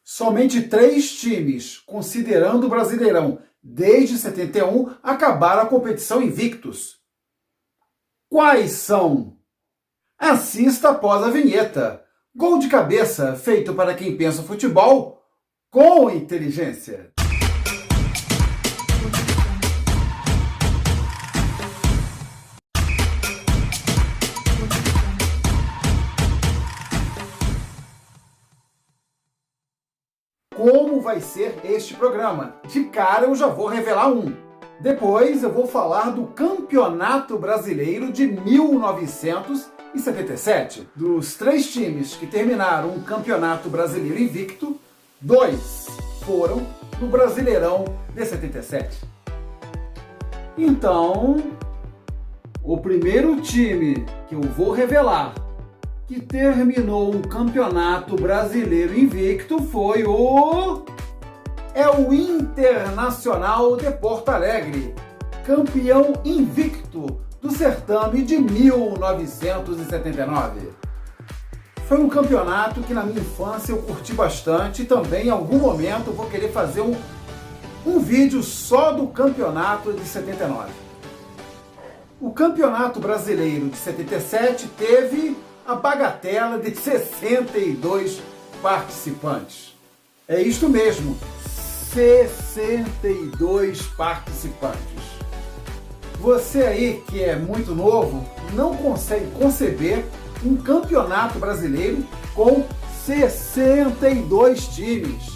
Somente 3 times, considerando o Brasileirão desde 71, acabaram a competição invictos. Quais são? Assista após a vinheta. Gol de cabeça feito para quem pensa futebol com inteligência. Como vai ser este programa? De cara eu já vou revelar um. Depois eu vou falar do Campeonato Brasileiro de 1977. Dos 3 times que terminaram o Campeonato Brasileiro invicto, 2 foram no Brasileirão de 77. Então, o primeiro time que eu vou revelar que terminou o Campeonato Brasileiro invicto foi o Internacional de Porto Alegre, campeão invicto do certame de 1979. Foi um campeonato que na minha infância eu curti bastante e também em algum momento eu vou querer fazer um vídeo só do campeonato de 79. O Campeonato Brasileiro de 77 teve a bagatela de 62 participantes. É isto mesmo, 62 participantes. Você aí que é muito novo não consegue conceber um campeonato brasileiro com 62 times.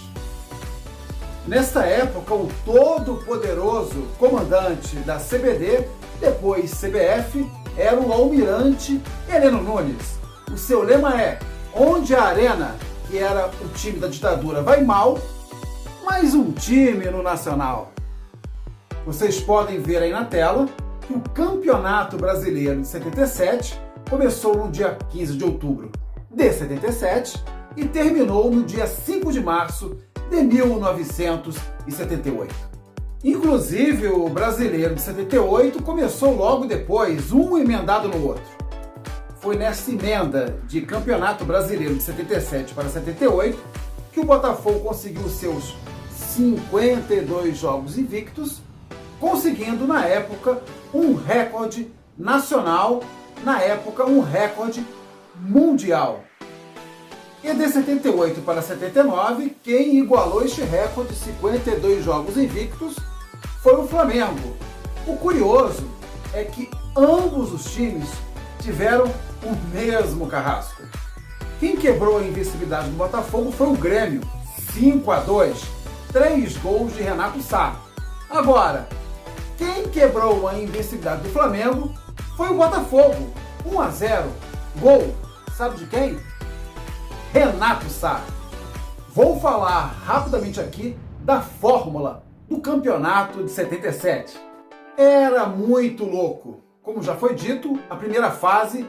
Nesta época, o todo-poderoso comandante da CBD, depois CBF, era o almirante Heleno Nunes. O seu lema é: onde a Arena, que era o time da ditadura, vai mal, mais um time no Nacional. Vocês podem ver aí na tela que o Campeonato Brasileiro de 77 começou no dia 15 de outubro de 77 e terminou no dia 5 de março de 1978. Inclusive, o Brasileiro de 78 começou logo depois, um emendado no outro. Foi nessa emenda de Campeonato Brasileiro de 77 para 78 que o Botafogo conseguiu seus 52 jogos invictos, conseguindo na época um recorde nacional, na época um recorde mundial. E de 78 para 79, quem igualou este recorde de 52 jogos invictos foi o Flamengo. O curioso é que ambos os times tiveram o mesmo carrasco. Quem quebrou a invencibilidade do Botafogo foi o Grêmio, 5-2, 3 gols de Renato Sá. Agora, quem quebrou a invencibilidade do Flamengo foi o Botafogo, 1-0, gol, sabe de quem? Renato Sá. Vou falar rapidamente aqui da fórmula do campeonato de 77. Era muito louco. Como já foi dito, a primeira fase,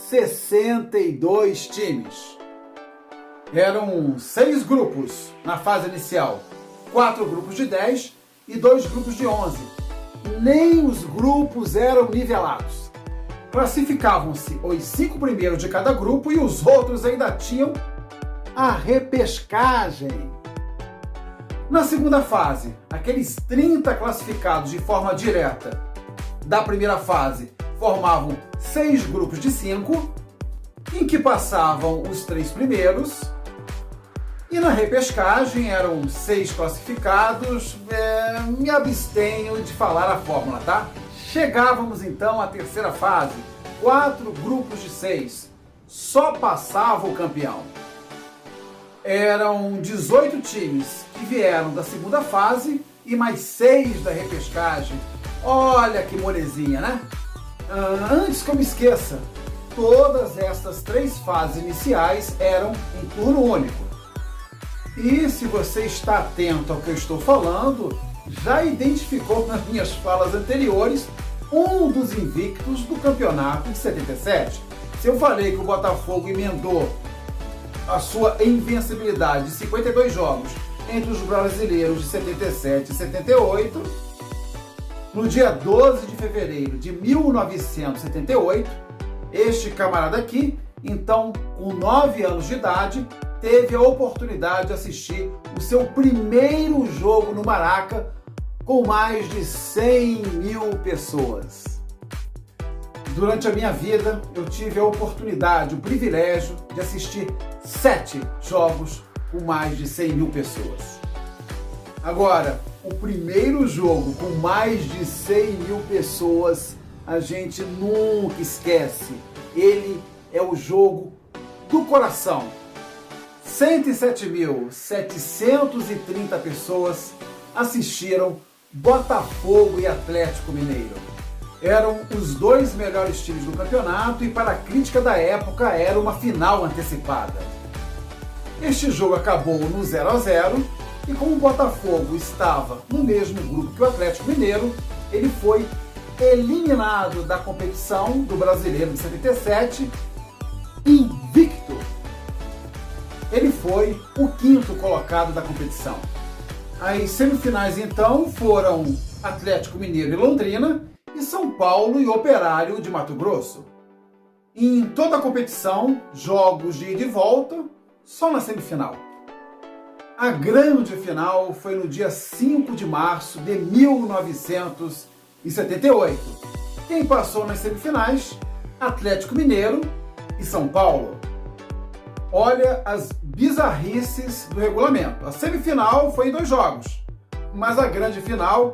62 times. Eram 6 grupos na fase inicial, 4 grupos de 10 e 2 grupos de 11. Nem os grupos eram nivelados. Classificavam-se os 5 primeiros de cada grupo e os outros ainda tinham a repescagem. Na segunda fase, aqueles 30 classificados de forma direta da primeira fase formavam 6 grupos de 5, em que passavam os 3 primeiros, e na repescagem eram 6 classificados. Me abstenho de falar a fórmula, tá? Chegávamos então à terceira fase, 4 grupos de 6, só passava o campeão. Eram 18 times que vieram da segunda fase e mais 6 da repescagem. Olha que molezinha, né? Antes que eu me esqueça, todas estas 3 fases iniciais eram em turno único. E se você está atento ao que eu estou falando, já identificou nas minhas falas anteriores um dos invictos do campeonato de 77. Se eu falei que o Botafogo emendou a sua invencibilidade de 52 jogos entre os brasileiros de 77 e 78, no dia 12 de fevereiro de 1978, este camarada aqui, então com 9 anos de idade, teve a oportunidade de assistir o seu primeiro jogo no Maraca com mais de 100 mil pessoas. Durante a minha vida, eu tive a oportunidade, o privilégio de assistir 7 jogos com mais de 100 mil pessoas. Agora, o primeiro jogo com mais de 100 mil pessoas, a gente nunca esquece. Ele é o jogo do coração. 107.730 pessoas assistiram Botafogo e Atlético Mineiro. Eram os 2 melhores times do campeonato e, para a crítica da época, era uma final antecipada. Este jogo acabou no 0-0 e, como o Botafogo estava no mesmo grupo que o Atlético Mineiro, ele foi eliminado da competição do Brasileiro de 77, invicto. Ele foi o 5º colocado da competição. As semifinais, então, foram Atlético Mineiro e Londrina e São Paulo e Operário de Mato Grosso. Em toda a competição, jogos de ida e volta, só na semifinal. A grande final foi no dia 5 de março de 1978. Quem passou nas semifinais? Atlético Mineiro e São Paulo. Olha as bizarrices do regulamento. A semifinal foi em 2 jogos, mas a grande final,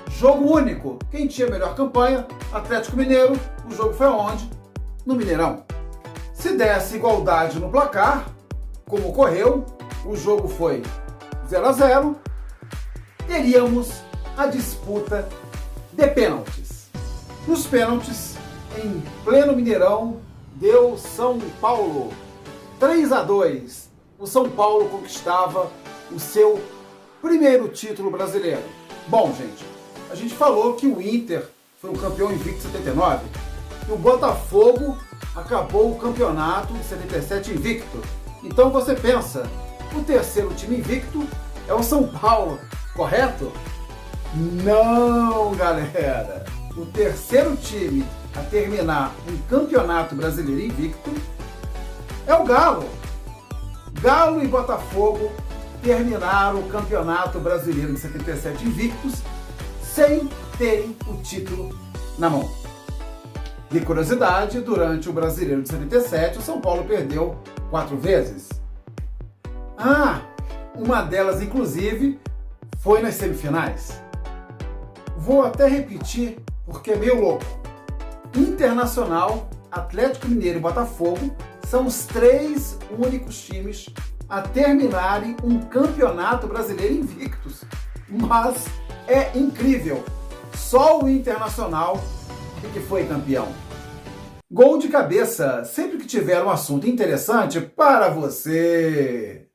jogo único. Quem tinha melhor campanha? Atlético Mineiro. O jogo foi onde? No Mineirão. Se desse igualdade no placar, como ocorreu, o jogo foi 0-0, teríamos a disputa de pênaltis. Nos pênaltis, em pleno Mineirão, deu São Paulo 3-2. O São Paulo conquistava o seu primeiro título brasileiro. Bom, gente, a gente falou que o Inter foi o campeão invicto em 79 e o Botafogo acabou o campeonato de 77 invicto. Então você pensa, o terceiro time invicto é o São Paulo, correto? Não, galera! O terceiro time a terminar um campeonato brasileiro invicto é o Galo. Galo e Botafogo terminaram o campeonato brasileiro de 77 invictos sem terem o título na mão. De curiosidade, durante o brasileiro de 77, o São Paulo perdeu 4 vezes. Uma delas, inclusive, foi nas semifinais. Vou até repetir, porque é meio louco. Internacional, Atlético Mineiro e Botafogo são os 3 únicos times a terminarem um campeonato brasileiro invictos. Mas é incrível, só o Internacional é que foi campeão. Gol de cabeça, sempre que tiver um assunto interessante para você.